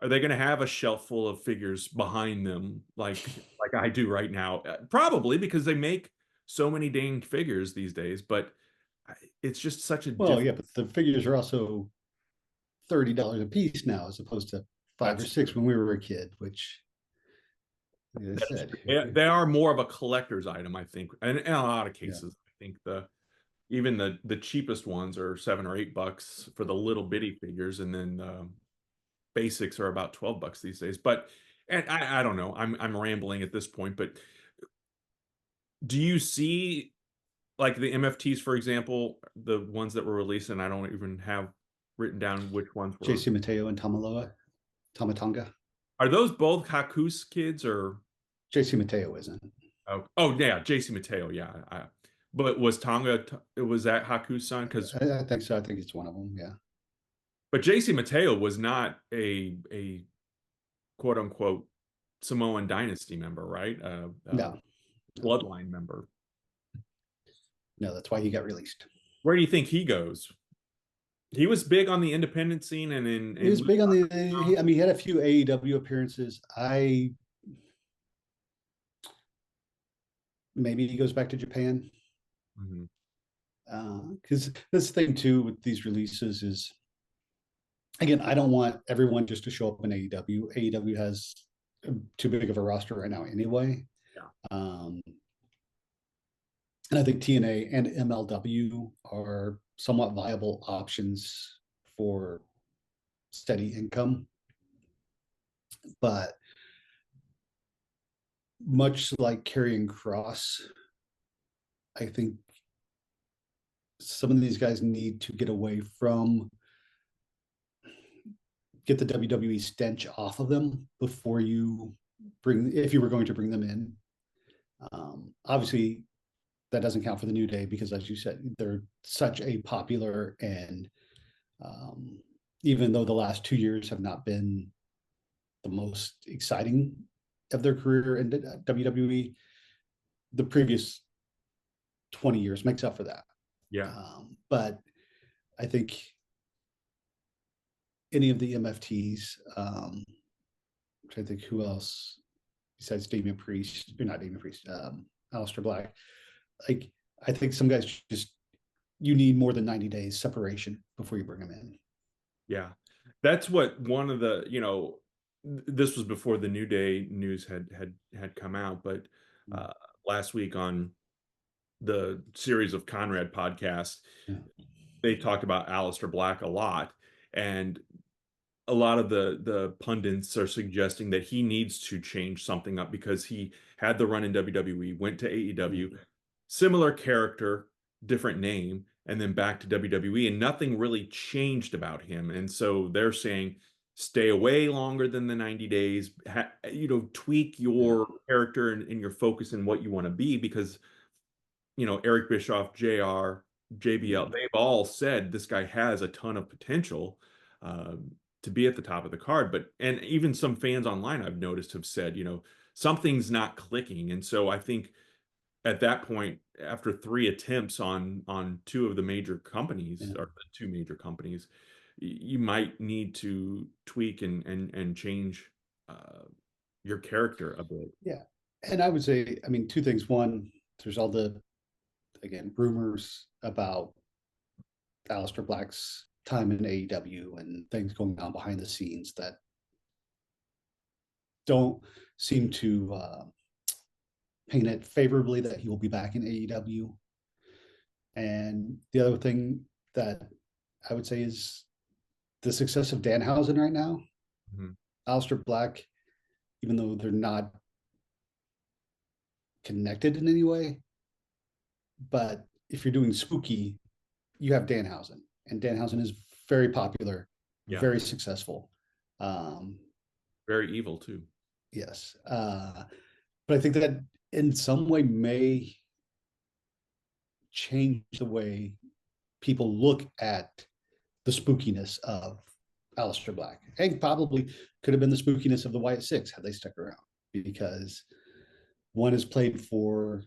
are they going to have a shelf full of figures behind them like I do right now? Probably because they make so many dang figures these days. But it's just such a Well, different. yeah, but the figures are also $30 a piece now, as opposed to five or That's six when we were a kid. Which, like I That's said, true. They are more of a collector's item, I think. And in a lot of yeah, cases, I think even the cheapest ones are $7 or $8 for the little bitty figures, and then basics are about $12 these days. But and I don't know. I'm rambling at this point, but do you see like the MFTs, for example, the ones that were released, and I don't even have. written down which ones were. JC Mateo and Tamatanga. Are those both Haku's kids or? JC Mateo isn't. Oh, oh yeah, JC Mateo. Yeah. But was was that Haku's son? Because I think so. I think it's one of them. Yeah. but JC Mateo was not a quote unquote Samoan dynasty member, right? No, no, Bloodline member. no. That's why he got released. Where do you think he goes? He was big on the independent scene and He was big on the. uh, I mean, he had a few AEW appearances. I maybe he goes back to Japan mhm, because this thing too with these releases is again, I don't want everyone just to show up in AEW. AEW has too big of a roster right now anyway. yeah, Um, and I think TNA and MLW are somewhat viable options for steady income. But much like carrying Cross, I think some of these guys need to get away from get the WWE stench off of them before you bring if you were going to bring them in. Obviously, that doesn't count for the New Day because, as you said, they're such a popular and even though the last 2 years have not been the most exciting of their career in WWE, the previous 20 years makes up for that. yeah, But I think any of the MFTs, I'm trying to think who else besides Damian Priest, or not Damian Priest, Aleister Black. Like, I think some guys just, you need more than 90 days separation before you bring them in. yeah. That's what one of the, this was before the New Day news had come out, but Mm. uh, last week on the series of Conrad podcast, Yeah. they talked about Aleister Black a lot, and a lot of the pundits are suggesting that he needs to change something up because he had the run in WWE, went to AEW, Mm. similar character, different name, and then back to WWE, and nothing really changed about him. And so they're saying stay away longer than the 90 days, tweak Yeah. your character and your focus and what you want to be because Eric Bischoff, JR, JBL, Mm. they've all said this guy has a ton of potential to be at the top of the card. And even some fans online I've noticed have said, something's not clicking. And so I think at that point, after three attempts on two of the major companies Yeah. or the two major companies, you might need to tweak and change uh, your character a bit. Yeah. And I would say, I mean, two things. One, there's all the, again, rumors about Aleister Black's time in AEW and things going on behind the scenes that don't seem to paint it favorably that he will be back in AEW. And the other thing that I would say is the success of Danhausen right now. Mhm. Aleister Black, even though they're not connected in any way, but if you're doing spooky, you have Danhausen, and Danhausen is very popular, Yeah, very successful. Um, very evil too. yes, but I think that in some way may change the way people look at the spookiness of Aleister Black, and probably could have been the spookiness of the Wyatt Six had they stuck around, because one is played for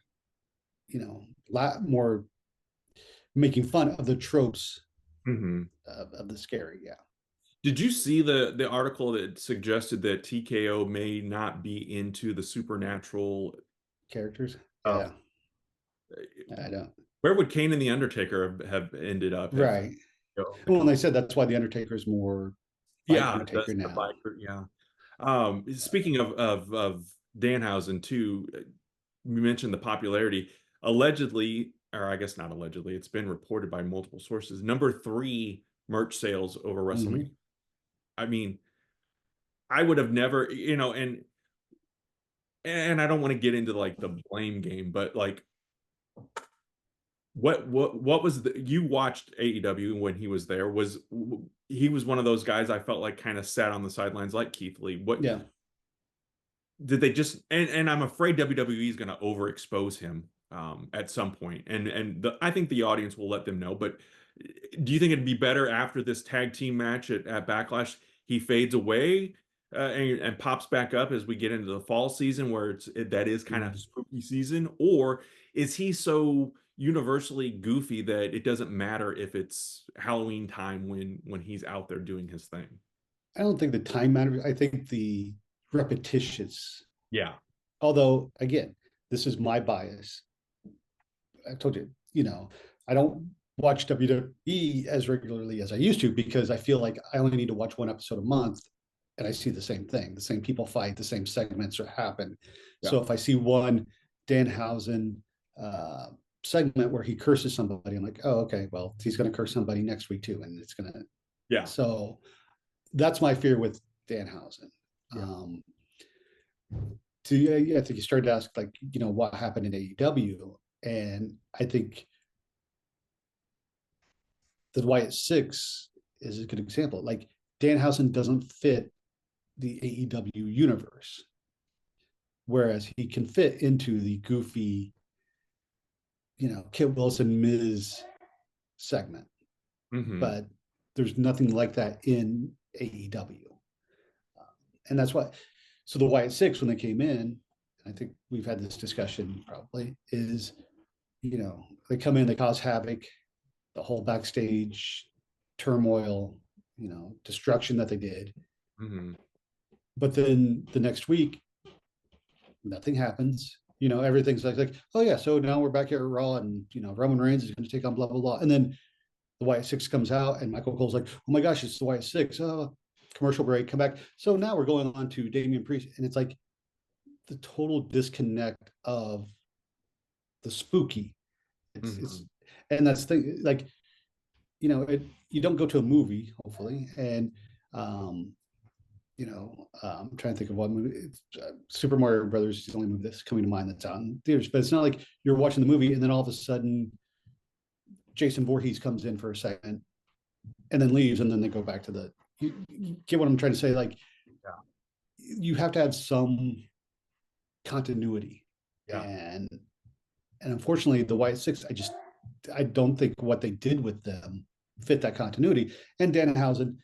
a lot more making fun of the tropes Mhm. of the scary. Yeah, Did you see the article that suggested that TKO may not be into the supernatural characters. stuff? Yeah, I don't. Where would Kane and the Undertaker have ended up if Right. the Well, and they company? said that's why the Undertaker is more fight Yeah, Undertaker that's the now. biker. Yeah. Speaking of Danhausen too, you mentioned the popularity. Allegedly, or I guess not allegedly, it's been reported by multiple sources. Number three merch sales over WrestleMania. Mm-hmm. I mean, I would have never, and I don't want to get into like the blame game, but like what was you watched AEW when he was there? He was one of those guys I felt like kind of sat on the sidelines like Keith Lee. What Yeah. did they just and I'm afraid WWE is going to overexpose him at some point, I think the audience will let them know. But do you think it'd be better after this tag team match at Backlash? He fades away and pops back up as we get into the fall season, where that is kind of Mm. spooky season, or is he so universally goofy that it doesn't matter if it's Halloween time when he's out there doing his thing? I don't think the time matters. I think the repetitious, Yeah. although again, this is my bias. I told you, I don't watch WWE as regularly as I used to because I feel like I only need to watch one episode a month and I see the same thing. The same people fight, the same segments are happen. Yeah. So if I see one Danhausen uh, segment where he curses somebody, I'm like, oh, okay, well, he's going to curse somebody next week too. And it's going to, Yeah. so that's my fear with Danhausen. Yeah. I think you started to ask like, what happened in AEW. And I think the Wyatt Six is a good example. Like Danhausen doesn't fit the AEW universe, whereas he can fit into the goofy, Kit Wilson Miz segment. Hmm. But there's nothing like that in AEW, and that's why. So the Wyatt Six, when they came in, I think we've had this discussion probably is, they come in, they cause havoc, the whole backstage turmoil, destruction that they did. Hmm. But then the next week, nothing happens. Everything's like, oh yeah, so now we're back here at Raw, and Roman Reigns is going to take on blah blah blah, and then the Wyatt Six comes out, and Michael Cole's like, oh my gosh, it's the Wyatt Six. Oh, commercial break, come back. So now we're going on to Damian Priest, and it's like the total disconnect of the spooky. It's Hmm. and that's the thing, like you don't go to a movie, hopefully, and um, I'm trying to think of one movie. Super Mario Brothers is the only movie that's coming to mind that's out in theaters. But it's not like you're watching the movie and then all of a sudden Jason Voorhees comes in for a second and then leaves, and then they go back to the. You get what I'm trying to say? Like Yeah. you have to have some continuity, Yeah. and unfortunately, the White Six, I don't think what they did with them fit that continuity. And Danhausen,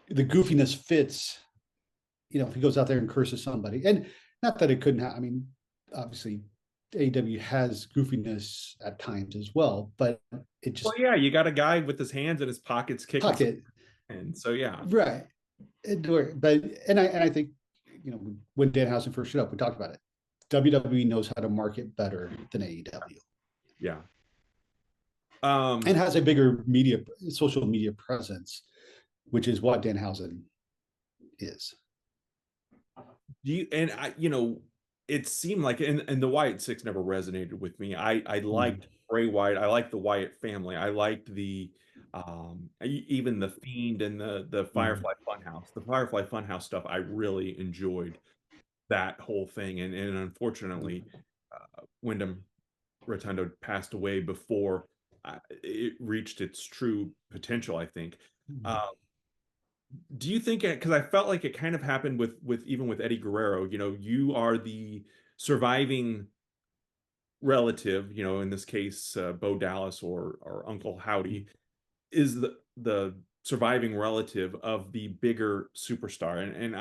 the goofiness fits, if he goes out there and curses somebody, and not that it couldn't I mean, obviously, AEW has goofiness at times as well, but it Well, just yeah, you got a guy with his hands in his pockets kicking some, pocket and so yeah, right. But and I think when Danhausen first showed up, we talked about it. WWE knows how to market better than AEW yeah. and Um, has a bigger social media presence, which is what Danhausen is. do you and I, it seemed like and the Wyatt Six never resonated with me. I Mm, liked Bray Wyatt. I liked the Wyatt family. I liked the even the Fiend and the mm, Firefly Funhouse. The Firefly Funhouse stuff I really enjoyed that whole thing. And unfortunately, Wyndham Rotundo passed away before it reached its true potential, I think. mm, Uh, do you think because I felt like it kind of happened with even with Eddie Guerrero, you are the surviving relative, in this case, Bo Dallas or Uncle Howdy is the surviving relative of the bigger superstar. And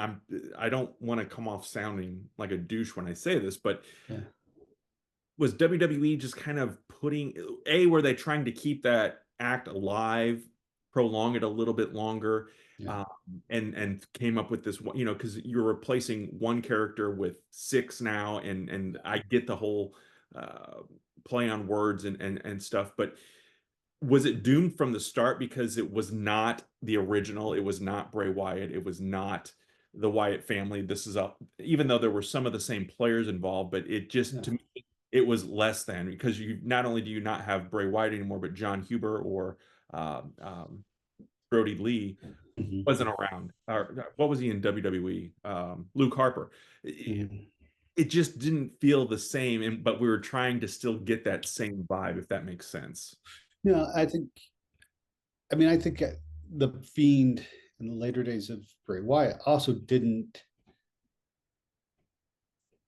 I don't want to come off sounding like a douche when I say this, but yeah, was WWE just kind of putting were they trying to keep that act alive, prolong it a little bit longer, yeah, um, and came up with this one, because you're replacing one character with six now, and I get the whole uh, play on words and stuff, but was it doomed from the start because it was not the original? It was not Bray Wyatt. It was not the Wyatt family. This is even though there were some of the same players involved, but it just yeah. to me it was less than because you not only do you not have Bray Wyatt anymore, but John Huber or um, um, Brody Lee Mhm, wasn't around. Or what was he in WWE? Luke Harper. mhm. it just didn't feel the same, and but we were trying to still get that same vibe, if that makes sense. No, I think the Fiend in the later days of Bray Wyatt also didn't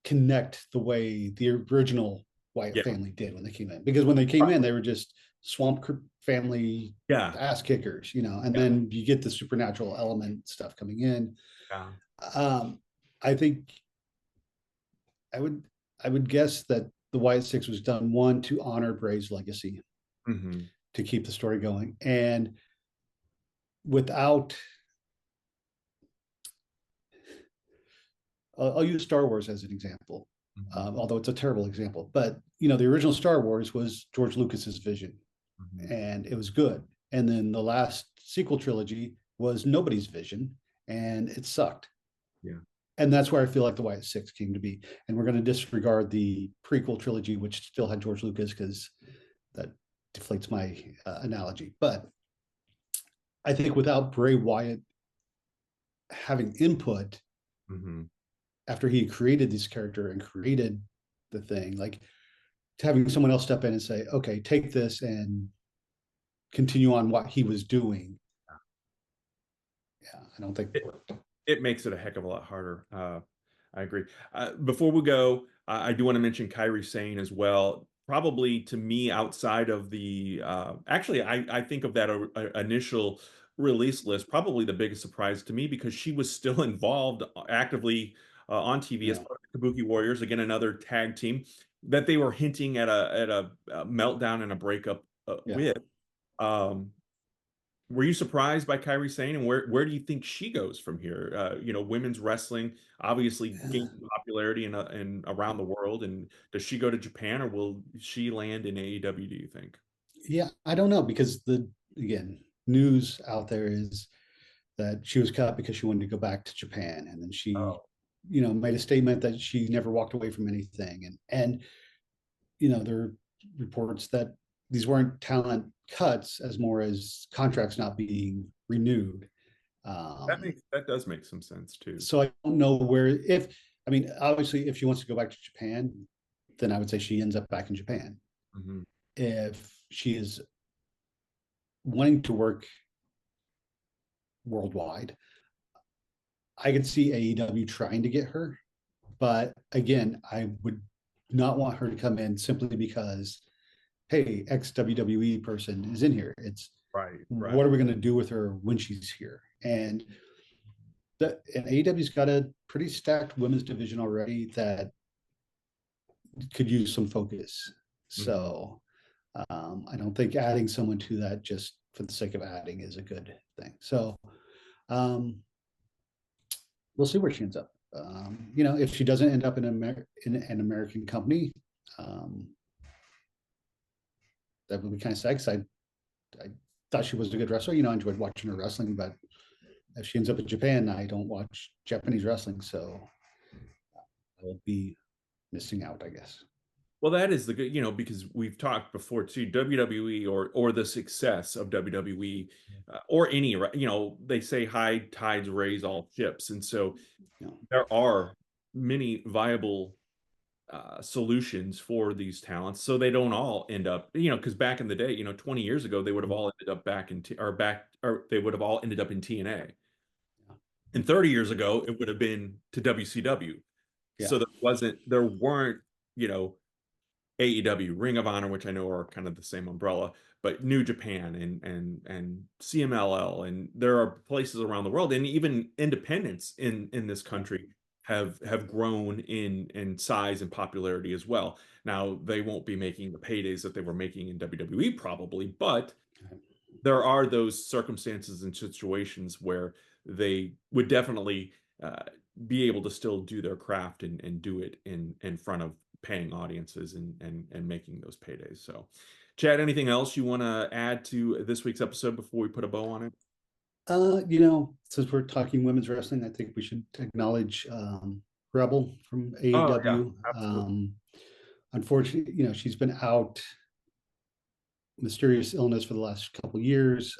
connect the way the original Wyatt Yeah. family did when they came in. Because when they came in, they were just swamp family Yeah. ass kickers, and Yeah. then you get the supernatural element stuff coming in. Yeah. Um, I think I would I would guess that the Wyatt Six was done one to honor Bray's legacy, Mhm. to keep the story going, and without I'll use Star Wars as an example, Mhm. although it's a terrible example. But the original Star Wars was George Lucas's vision, Mhm. and it was good. And then the last sequel trilogy was nobody's vision, and it sucked. Yeah. And that's where I feel like the Wyatt Six came to be. And we're going to disregard the prequel trilogy, which still had George Lucas, because that deflates my analogy. But I think without Bray Wyatt having input Mhm. after he created this character and created the thing, like having someone else step in and say, okay, take this and continue on what he was doing. Yeah, I don't think it It worked. it makes it a heck of a lot harder. I agree. Before we go, I do want to mention Kyrie Sane as well. Probably to me, outside of the actually, I think of that initial release list, probably the biggest surprise to me because she was still involved actively on TV as Yeah, part of the Kabuki Warriors, again another tag team that they were hinting at a meltdown and a breakup yeah. with. Um, were you surprised by Kyrie Sane, and where do you think she goes from here? Women's wrestling obviously gained popularity in around the world, and does she go to Japan or will she land in AEW, do you think? Yeah, I don't know, because the again news out there is that she was cut because she wanted to go back to Japan, and then she, Oh, made a statement that she never walked away from anything, and there are reports that these weren't talent cuts as more as contracts not being renewed. Um, that does make some sense too. so I don't know where, if I mean, obviously, if she wants to go back to Japan, then I would say she ends up back in Japan. Hmm. If she is wanting to work worldwide, I could see AEW trying to get her. But again, I would not want her to come in simply because, hey, ex WWE person is in here. It's Right, right. what are we going to do with her when she's here? And AEW's got a pretty stacked women's division already that could use some focus. Mhm. So I don't think adding someone to that just for the sake of adding is a good thing. So um, we'll see where she ends up. If she doesn't end up in an American company, um, that would be kind of sad, because I thought she was a good wrestler. I enjoyed watching her wrestling, but if she ends up in Japan, I don't watch Japanese wrestling, so I will be missing out, I guess. Well, that is the good, because we've talked before too, WWE or the success of WWE or any, they say high tides raise all ships. And so You know, there are many viable solutions for these talents, so they don't all end up, because back in the day, 20 years ago, they would have all ended up back in T or back, or they would have all ended up in TNA. And 30 years ago, it would have been to WCW. yeah, So there weren't, you know, AEW, Ring of Honor, which I know are kind of the same umbrella, but New Japan and CMLL, and there are places around the world, and even independents in this yeah, country have grown in size and popularity as well. Now they won't be making the paydays that they were making in WWE probably, but there are those circumstances and situations where they would definitely uh, be able to still do their craft and do it in front of paying audiences and making those paydays. So, Chad, anything else you want to add to this week's episode before we put a bow on it? since we're talking women's wrestling, I think we should acknowledge Rebel from Oh yeah, AEW. absolutely. Unfortunately, she's been out mysterious illness for the last couple of years.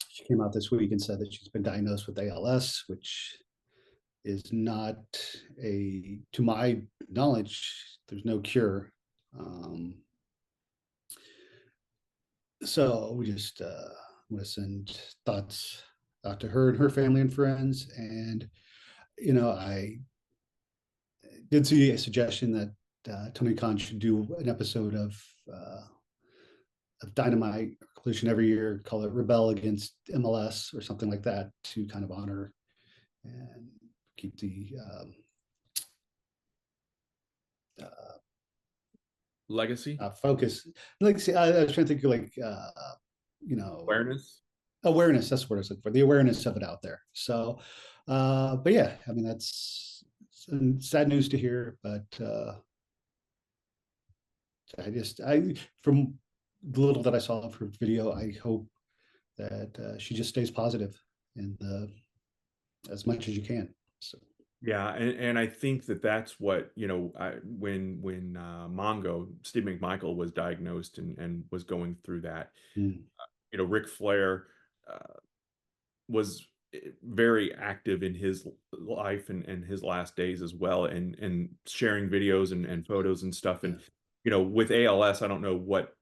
She came out this week and said that she's been diagnosed with ALS, which is not to my knowledge, there's no cure. Um, so we just listened thoughts out to her and her family and friends. And, I did see a suggestion that Tony Khan should do an episode of Dynamite Collision every year, call it Rebel Against MLS or something like that, to kind of honor and keep the uh, Legacy, focus. Like, see, I was trying to think of like, you know, awareness. awareness. That's what I was looking for. The awareness of it out there. So, but yeah, I mean, that's some sad news to hear, but from the little that I saw of her video, I hope that she just stays positive and as much as you can. So, Yeah, and I think that that's what, when Mongo, Steve McMichael was diagnosed and was going through that, mm, Ric Flair was very active in his life and his last days as well, and sharing videos and photos and stuff. yeah. And with ALS, I don't know what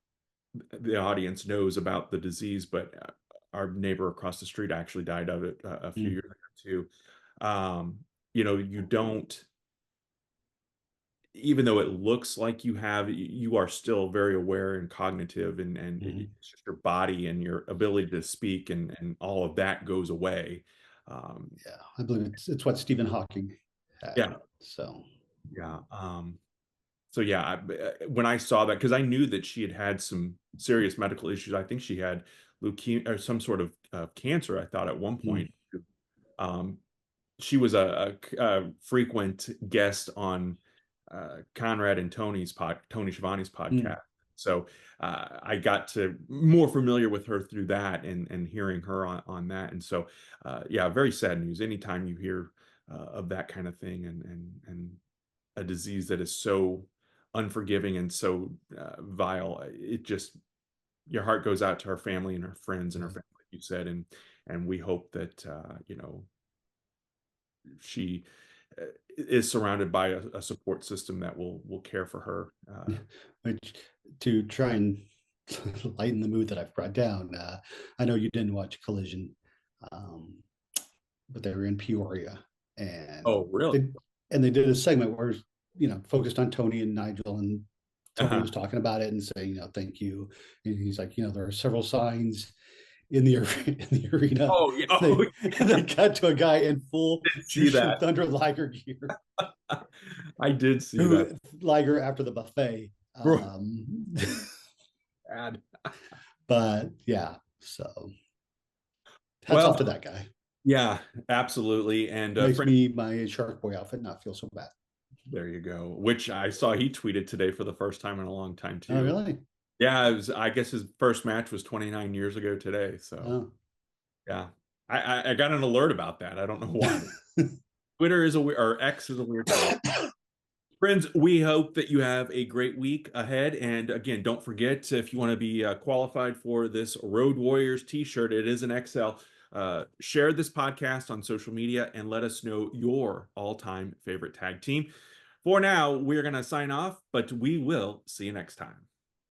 the audience knows about the disease, but our neighbor across the street actually died of it a few Mm, years ago too. Um, you don't, even though it looks like you have, you are still very aware and cognitive, and mhm. it's just your body and your ability to speak and all of that goes away. Um, Yeah, I believe it's what Stephen Hawking had. yeah, So, yeah. So yeah, when I saw that, because I knew that she had had some serious medical issues. I think she had leukemia or some sort of cancer. I thought at one mm, point. Um, she was a frequent guest on Conrad and Tony Schiavone's mm, podcast. So I got to more familiar with her through that and hearing her on that. And so, yeah, very sad news. Anytime you hear of that kind of thing and a disease that is so unforgiving and so vile, it just, your heart goes out to her family and her friends and her yeah. family, like you said, and we hope that she is surrounded by a support system that will care for her. Which, to try and lighten the mood that I've brought down, I know you didn't watch Collision, um, but they were in Peoria, and Oh, really? they and they did a segment where, focused on Tony and Nigel, and Tony Uh-huh. was talking about it and saying, thank you. And he's like, there are several signs in the in the arena. Oh, yeah. Oh, They they cut to a guy in full I did see Jushin that. Thunder Liger gear, I did see that. who Liger after the buffet. Bro, bad. But yeah, so hats off Well, to that guy. yeah, absolutely. And Makes me my Shark Boy outfit not feel so bad. there you go. Which I saw he tweeted today for the first time in a long time Oh, too. really? Yeah, I guess his first match was 29 years ago today. So Oh. yeah, I got an alert about that. I don't know why. Twitter is or X is a weird place. Friends, we hope that you have a great week ahead. And again, don't forget, if you want to be qualified for this Road Warriors t-shirt, it is an XL. Share this podcast on social media and let us know your all-time favorite tag team. For now, we're going to sign off, but we will see you next time.